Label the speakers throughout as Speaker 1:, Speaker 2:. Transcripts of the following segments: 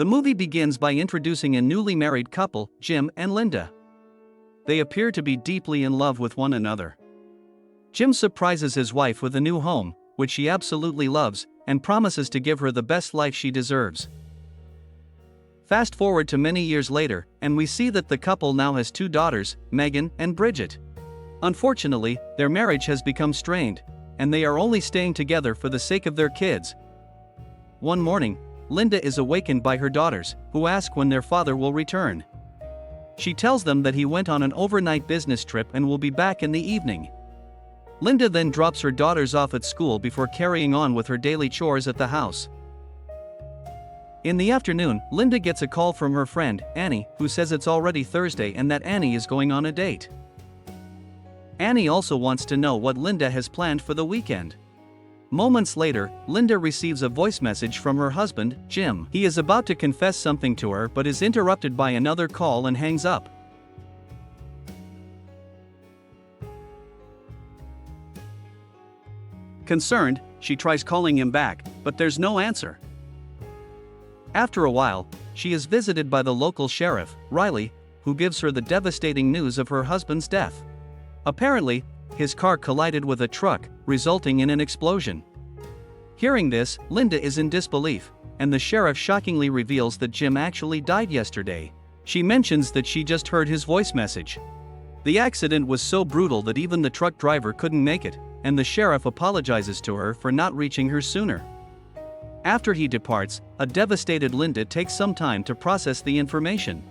Speaker 1: The movie begins by introducing a newly married couple, Jim and Linda. They appear to be deeply in love with one another. Jim surprises his wife with a new home, which she absolutely loves, and promises to give her the best life she deserves. Fast forward to many years later, and we see that the couple now has 2 daughters, Megan and Bridget. Unfortunately, their marriage has become strained, and they are only staying together for the sake of their kids. One morning, Linda is awakened by her daughters, who ask when their father will return. She tells them that he went on an overnight business trip and will be back in the evening. Linda then drops her daughters off at school before carrying on with her daily chores at the house. In the afternoon, Linda gets a call from her friend, Annie, who says it's already Thursday and that Annie is going on a date. Annie also wants to know what Linda has planned for the weekend. Moments later, Linda receives a voice message from her husband, Jim. He is about to confess something to her but is interrupted by another call and hangs up. Concerned, she tries calling him back, but there's no answer. After a while, she is visited by the local sheriff, Riley, who gives her the devastating news of her husband's death. Apparently, his car collided with a truck, resulting in an explosion. Hearing this, Linda is in disbelief, and the sheriff shockingly reveals that Jim actually died yesterday. She mentions that she just heard his voice message. The accident was so brutal that even the truck driver couldn't make it, and the sheriff apologizes to her for not reaching her sooner. After he departs, a devastated Linda takes some time to process the information.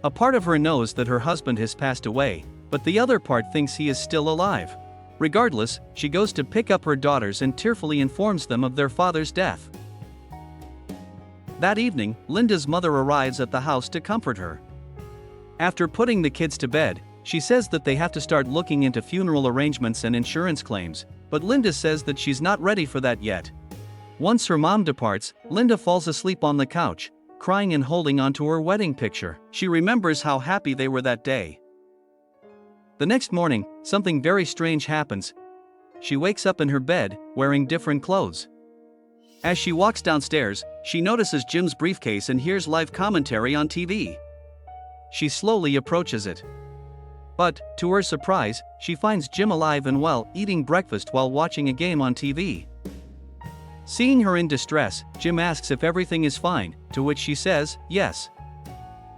Speaker 1: A part of her knows that her husband has passed away, but the other part thinks he is still alive. Regardless, she goes to pick up her daughters and tearfully informs them of their father's death. That evening, Linda's mother arrives at the house to comfort her. After putting the kids to bed, she says that they have to start looking into funeral arrangements and insurance claims, but Linda says that she's not ready for that yet. Once her mom departs, Linda falls asleep on the couch, crying and holding onto her wedding picture. She remembers how happy they were that day. The next morning, something very strange happens. She wakes up in her bed, wearing different clothes. As she walks downstairs, she notices Jim's briefcase and hears live commentary on TV. She slowly approaches it. But, to her surprise, she finds Jim alive and well, eating breakfast while watching a game on TV. Seeing her in distress, Jim asks if everything is fine, to which she says, yes.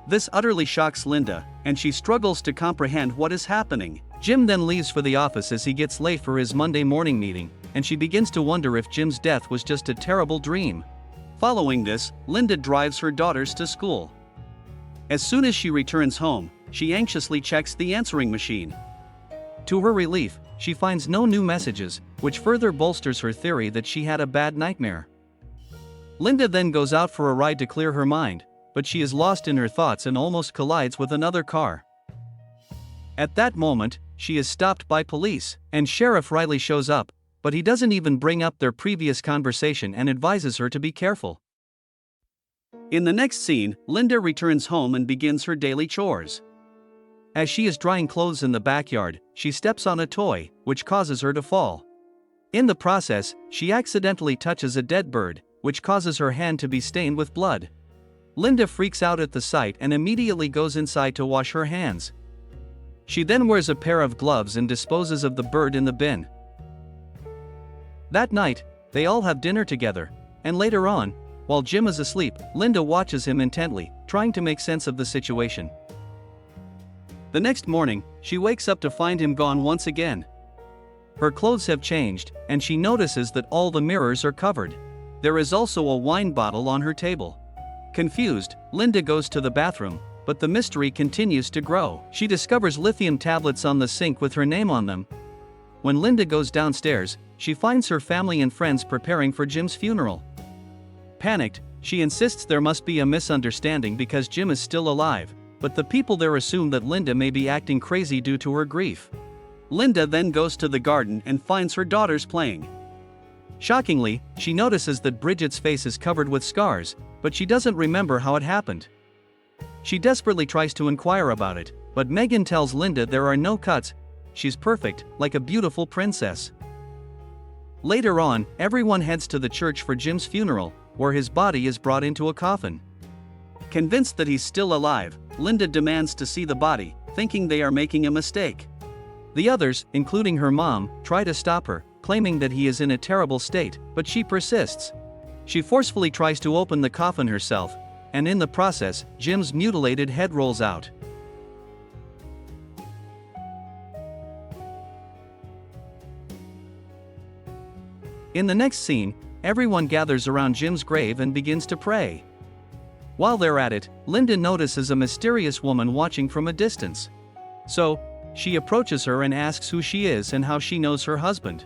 Speaker 1: This utterly shocks Linda, and she struggles to comprehend what is happening. Jim then leaves for the office as he gets late for his Monday morning meeting, and she begins to wonder if Jim's death was just a terrible dream. Following this, Linda drives her daughters to school. As soon as she returns home, she anxiously checks the answering machine. To her relief, she finds no new messages, which further bolsters her theory that she had a bad nightmare. Linda then goes out for a ride to clear her mind, but she is lost in her thoughts and almost collides with another car. At that moment, she is stopped by police, and Sheriff Riley shows up, but he doesn't even bring up their previous conversation and advises her to be careful. In the next scene, Linda returns home and begins her daily chores. As she is drying clothes in the backyard, she steps on a toy, which causes her to fall. In the process, she accidentally touches a dead bird, which causes her hand to be stained with blood. Linda freaks out at the sight and immediately goes inside to wash her hands. She then wears a pair of gloves and disposes of the bird in the bin. That night, they all have dinner together, and later on, while Jim is asleep, Linda watches him intently, trying to make sense of the situation. The next morning, she wakes up to find him gone once again. Her clothes have changed, and she notices that all the mirrors are covered. There is also a wine bottle on her table. Confused, Linda goes to the bathroom, but the mystery continues to grow. She discovers lithium tablets on the sink with her name on them. When Linda goes downstairs, she finds her family and friends preparing for Jim's funeral. Panicked, she insists there must be a misunderstanding because Jim is still alive, but the people there assume that Linda may be acting crazy due to her grief. Linda then goes to the garden and finds her daughters playing. Shockingly, she notices that Bridget's face is covered with scars, but she doesn't remember how it happened. She desperately tries to inquire about it, but Megan tells Linda there are no cuts. She's perfect, like a beautiful princess. Later on, everyone heads to the church for Jim's funeral, where his body is brought into a coffin. Convinced that he's still alive, Linda demands to see the body, thinking they are making a mistake. The others, including her mom, try to stop her, claiming that he is in a terrible state, but she persists. She forcefully tries to open the coffin herself, and in the process, Jim's mutilated head rolls out. In the next scene, everyone gathers around Jim's grave and begins to pray. While they're at it, Linda notices a mysterious woman watching from a distance. So, she approaches her and asks who she is and how she knows her husband.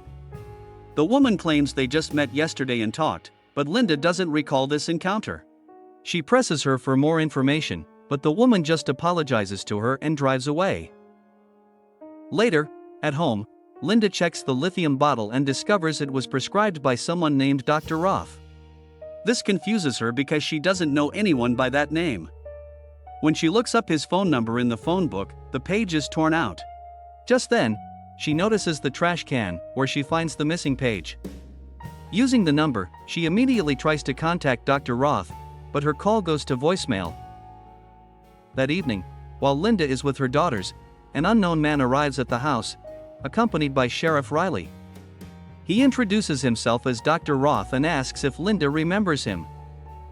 Speaker 1: The woman claims they just met yesterday and talked, but Linda doesn't recall this encounter. She presses her for more information, but the woman just apologizes to her and drives away. Later, at home, Linda checks the lithium bottle and discovers it was prescribed by someone named Dr. Roth. This confuses her because she doesn't know anyone by that name. When she looks up his phone number in the phone book, the page is torn out. Just then, she notices the trash can, where she finds the missing page. Using the number, she immediately tries to contact Dr. Roth, but her call goes to voicemail. That evening, while Linda is with her daughters, an unknown man arrives at the house, accompanied by Sheriff Riley. He introduces himself as Dr. Roth and asks if Linda remembers him.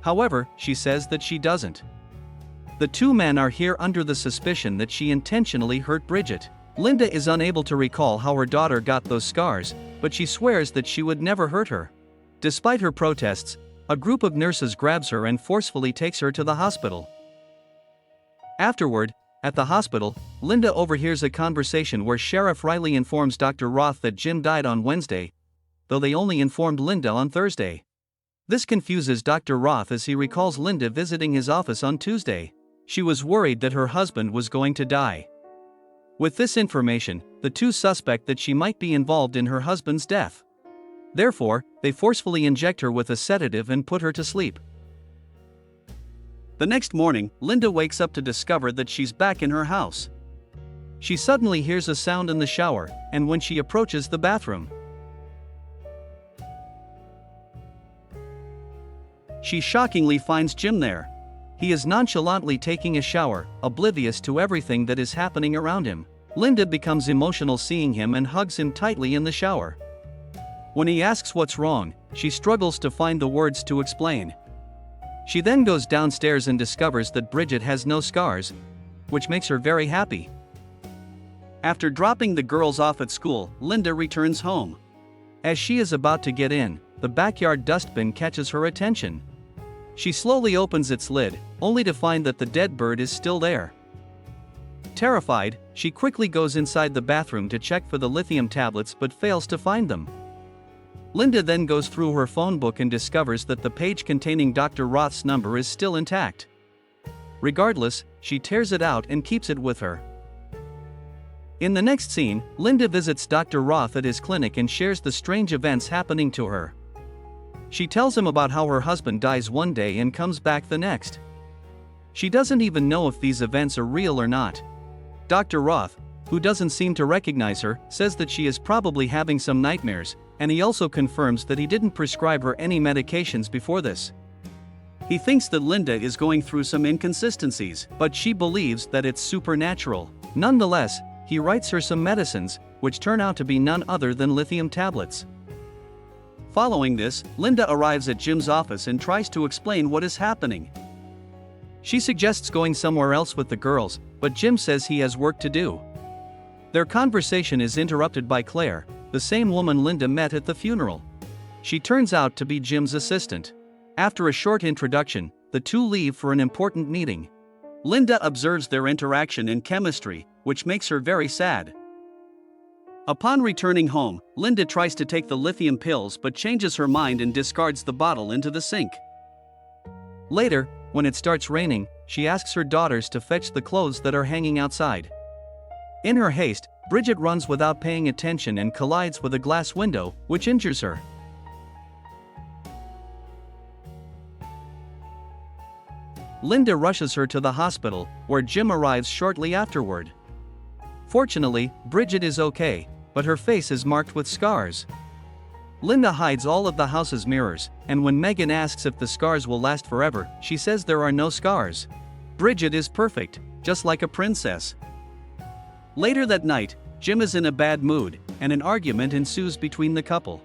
Speaker 1: However, she says that she doesn't. The two men are here under the suspicion that she intentionally hurt Bridget. Linda is unable to recall how her daughter got those scars, but she swears that she would never hurt her. Despite her protests, a group of nurses grabs her and forcefully takes her to the hospital. Afterward, at the hospital, Linda overhears a conversation where Sheriff Riley informs Dr. Roth that Jim died on Wednesday, though they only informed Linda on Thursday. This confuses Dr. Roth as he recalls Linda visiting his office on Tuesday. She was worried that her husband was going to die. With this information, the two suspect that she might be involved in her husband's death. Therefore, they forcefully inject her with a sedative and put her to sleep. The next morning, Linda wakes up to discover that she's back in her house. She suddenly hears a sound in the shower, and when she approaches the bathroom, she shockingly finds Jim there. He is nonchalantly taking a shower, oblivious to everything that is happening around him. Linda becomes emotional seeing him and hugs him tightly in the shower. When he asks what's wrong, she struggles to find the words to explain. She then goes downstairs and discovers that Bridget has no scars, which makes her very happy. After dropping the girls off at school, Linda returns home. As she is about to get in, the backyard dustbin catches her attention. She slowly opens its lid, only to find that the dead bird is still there. Terrified, she quickly goes inside the bathroom to check for the lithium tablets but fails to find them. Linda then goes through her phone book and discovers that the page containing Dr. Roth's number is still intact. Regardless, she tears it out and keeps it with her. In the next scene, Linda visits Dr. Roth at his clinic and shares the strange events happening to her. She tells him about how her husband dies one day and comes back the next. She doesn't even know if these events are real or not. Dr. Roth, who doesn't seem to recognize her, says that she is probably having some nightmares, and he also confirms that he didn't prescribe her any medications before this. He thinks that Linda is going through some inconsistencies, but she believes that it's supernatural. Nonetheless, he writes her some medicines, which turn out to be none other than lithium tablets. Following this, Linda arrives at Jim's office and tries to explain what is happening. She suggests going somewhere else with the girls, but Jim says he has work to do. Their conversation is interrupted by Claire, the same woman Linda met at the funeral. She turns out to be Jim's assistant. After a short introduction, the two leave for an important meeting. Linda observes their interaction and chemistry, which makes her very sad. Upon returning home, Linda tries to take the lithium pills but changes her mind and discards the bottle into the sink. Later, when it starts raining, she asks her daughters to fetch the clothes that are hanging outside. In her haste, Bridget runs without paying attention and collides with a glass window, which injures her. Linda rushes her to the hospital, where Jim arrives shortly afterward. Fortunately, Bridget is okay, but her face is marked with scars. Linda hides all of the house's mirrors, and when Megan asks if the scars will last forever, she says there are no scars. Bridget is perfect, just like a princess. Later that night, Jim is in a bad mood, and an argument ensues between the couple.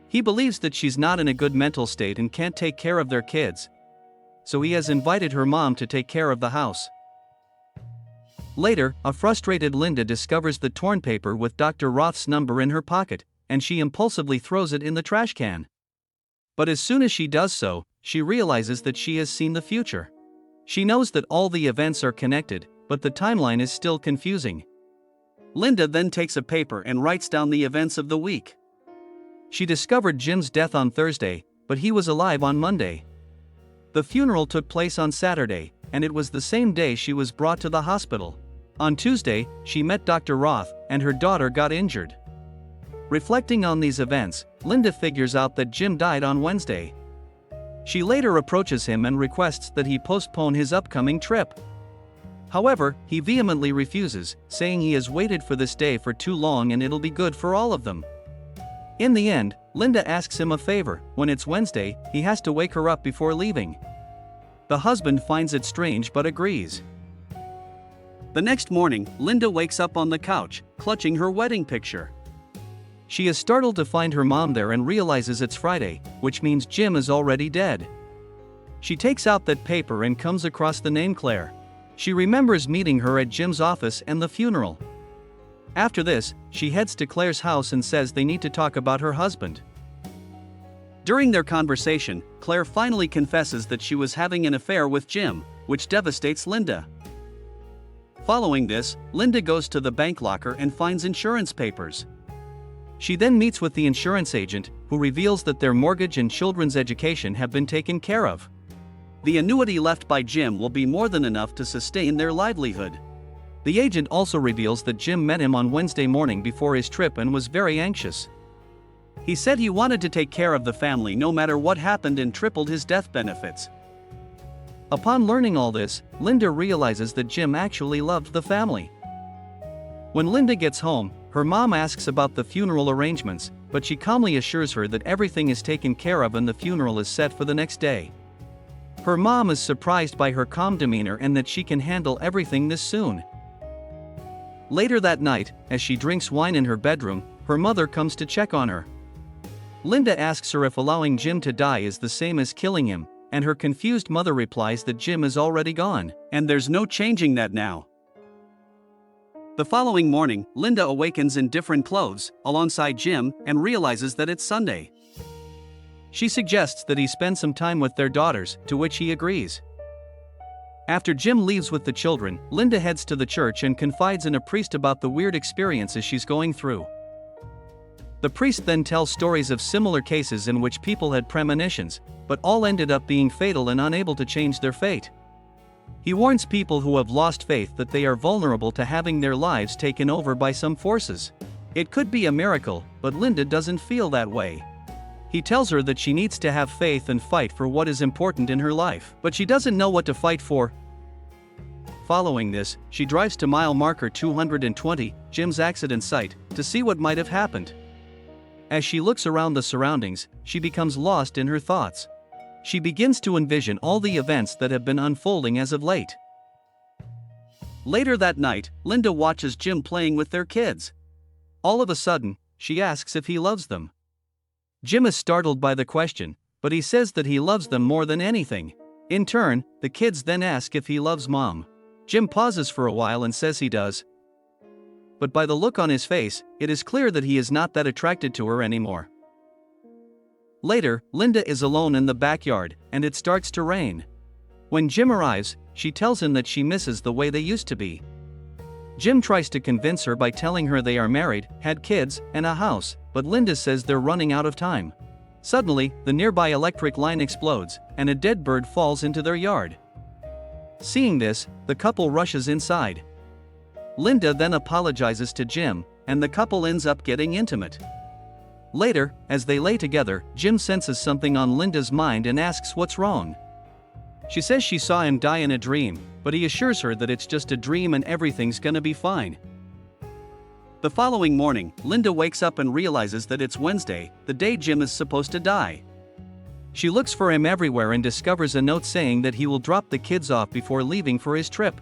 Speaker 1: He believes that she's not in a good mental state and can't take care of their kids, so he has invited her mom to take care of the house. Later, a frustrated Linda discovers the torn paper with Dr. Roth's number in her pocket, and she impulsively throws it in the trash can. But as soon as she does so, she realizes that she has seen the future. She knows that all the events are connected, but the timeline is still confusing. Linda then takes a paper and writes down the events of the week. She discovered Jim's death on Thursday, but he was alive on Monday. The funeral took place on Saturday, and it was the same day she was brought to the hospital. On Tuesday, she met Dr. Roth, and her daughter got injured. Reflecting on these events, Linda figures out that Jim died on Wednesday. She later approaches him and requests that he postpone his upcoming trip. However, he vehemently refuses, saying he has waited for this day for too long and it'll be good for all of them. In the end, Linda asks him a favor. When it's Wednesday, he has to wake her up before leaving. The husband finds it strange but agrees. The next morning, Linda wakes up on the couch, clutching her wedding picture. She is startled to find her mom there and realizes it's Friday, which means Jim is already dead. She takes out that paper and comes across the name Claire. She remembers meeting her at Jim's office and the funeral. After this, she heads to Claire's house and says they need to talk about her husband. During their conversation, Claire finally confesses that she was having an affair with Jim, which devastates Linda. Following this, Linda goes to the bank locker and finds insurance papers. She then meets with the insurance agent, who reveals that their mortgage and children's education have been taken care of. The annuity left by Jim will be more than enough to sustain their livelihood. The agent also reveals that Jim met him on Wednesday morning before his trip and was very anxious. He said he wanted to take care of the family no matter what happened and tripled his death benefits. Upon learning all this, Linda realizes that Jim actually loved the family. When Linda gets home, her mom asks about the funeral arrangements, but she calmly assures her that everything is taken care of and the funeral is set for the next day. Her mom is surprised by her calm demeanor and that she can handle everything this soon. Later that night, as she drinks wine in her bedroom, her mother comes to check on her. Linda asks her if allowing Jim to die is the same as killing him, and her confused mother replies that Jim is already gone, and there's no changing that now. The following morning, Linda awakens in different clothes, alongside Jim, and realizes that it's Sunday. She suggests that he spend some time with their daughters, to which he agrees. After Jim leaves with the children, Linda heads to the church and confides in a priest about the weird experiences she's going through. The priest then tells stories of similar cases in which people had premonitions, but all ended up being fatal and unable to change their fate. He warns people who have lost faith that they are vulnerable to having their lives taken over by some forces. It could be a miracle, but Linda doesn't feel that way. He tells her that she needs to have faith and fight for what is important in her life, but she doesn't know what to fight for. Following this, she drives to mile marker 220, Jim's accident site, to see what might have happened. As she looks around the surroundings, she becomes lost in her thoughts. She begins to envision all the events that have been unfolding as of late. Later that night, Linda watches Jim playing with their kids. All of a sudden, she asks if he loves them. Jim is startled by the question, but he says that he loves them more than anything. In turn, the kids then ask if he loves Mom. Jim pauses for a while and says he does. But by the look on his face, it is clear that he is not that attracted to her anymore. Later, Linda is alone in the backyard, and it starts to rain. When Jim arrives, she tells him that she misses the way they used to be. Jim tries to convince her by telling her they are married, had kids, and a house, but Linda says they're running out of time. Suddenly, the nearby electric line explodes, and a dead bird falls into their yard. Seeing this, the couple rushes inside. Linda then apologizes to Jim, and the couple ends up getting intimate. Later, as they lay together, Jim senses something on Linda's mind and asks what's wrong. She says she saw him die in a dream, but he assures her that it's just a dream and everything's gonna be fine. The following morning, Linda wakes up and realizes that it's Wednesday, the day Jim is supposed to die. She looks for him everywhere and discovers a note saying that he will drop the kids off before leaving for his trip.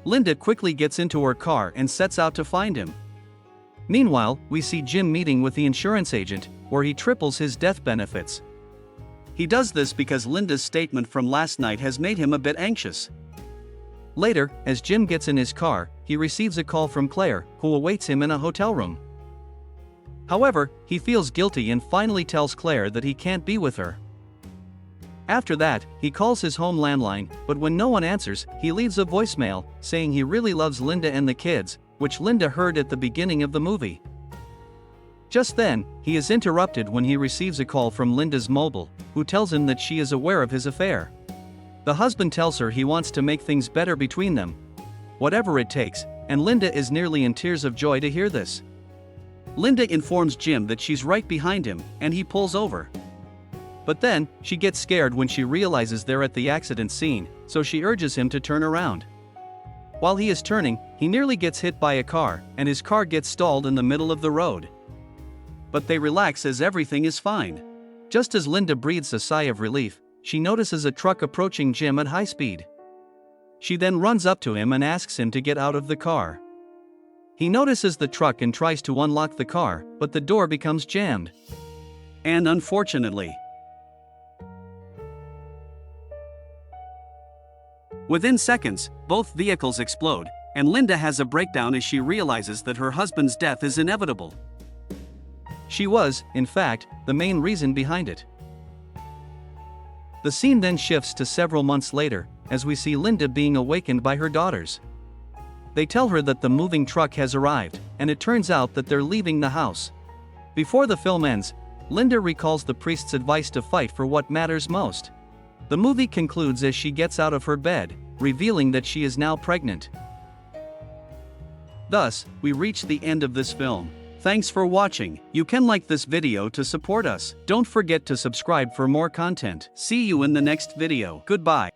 Speaker 1: Linda quickly gets into her car and sets out to find him. Meanwhile, we see Jim meeting with the insurance agent, where he triples his death benefits. He does this because Linda's statement from last night has made him a bit anxious. Later, as Jim gets in his car, he receives a call from Claire, who awaits him in a hotel room. However, he feels guilty and finally tells Claire that he can't be with her. After that, he calls his home landline, but when no one answers, he leaves a voicemail, saying he really loves Linda and the kids, which Linda heard at the beginning of the movie. Just then, he is interrupted when he receives a call from Linda's mobile, who tells him that she is aware of his affair. The husband tells her he wants to make things better between them, whatever it takes, and Linda is nearly in tears of joy to hear this. Linda informs Jim that she's right behind him, and he pulls over. But then, she gets scared when she realizes they're at the accident scene, so she urges him to turn around. While he is turning, he nearly gets hit by a car, and his car gets stalled in the middle of the road. But they relax as everything is fine. Just as Linda breathes a sigh of relief, she notices a truck approaching Jim at high speed. She then runs up to him and asks him to get out of the car. He notices the truck and tries to unlock the car, but the door becomes jammed. And unfortunately, within seconds, both vehicles explode, and Linda has a breakdown as she realizes that her husband's death is inevitable. She was, in fact, the main reason behind it. The scene then shifts to several months later, as we see Linda being awakened by her daughters. They tell her that the moving truck has arrived, and it turns out that they're leaving the house. Before the film ends, Linda recalls the priest's advice to fight for what matters most. The movie concludes as she gets out of her bed, revealing that she is now pregnant. Thus, we reach the end of this film. Thanks for watching. You can like this video to support us. Don't forget to subscribe for more content. See you in the next video. Goodbye.